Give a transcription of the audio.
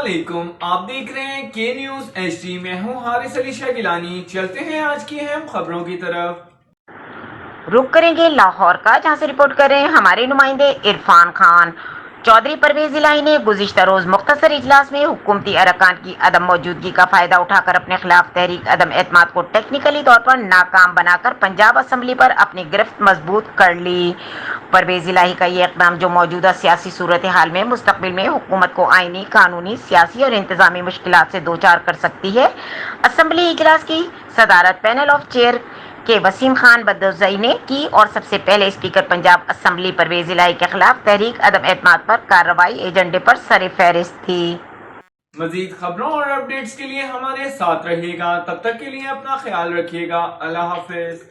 علیکم، آپ دیکھ رہے ہیں کے نیوز ایچ ڈی۔ میں ہوں حارث علی شاہ گیلانی۔ چلتے ہیں آج کی اہم خبروں کی طرف۔ رخ کریں گے لاہور کا، جہاں سے رپورٹ کر رہے ہیں ہمارے نمائندے عرفان خان۔ چودھری پرویز الہی نے گزشتہ روز مختصر اجلاس میں حکومتی ارکان کی عدم موجودگی کا فائدہ اٹھا کر اپنے خلاف تحریک عدم اعتماد کو ٹیکنیکلی طور پر ناکام بنا کر پنجاب اسمبلی پر اپنی گرفت مضبوط کر لی۔ پرویز الہی کا یہ اقدام، جو موجودہ سیاسی صورتحال میں مستقبل میں حکومت کو آئینی، قانونی، سیاسی اور انتظامی مشکلات سے دوچار کر سکتی ہے۔ اسمبلی اجلاس کی صدارت پینل آف چیئر کے وسیم خان بدوزئی نے کی اور سب سے پہلے اسپیکر پنجاب اسمبلی پرویز الہی کے خلاف تحریک عدم اعتماد پر کارروائی ایجنڈے پر سر فہرست تھی۔ مزید خبروں اور اپڈیٹس کے لیے ہمارے ساتھ رہیے گا۔ تب تک کے لیے اپنا خیال رکھیے گا۔ اللہ حافظ۔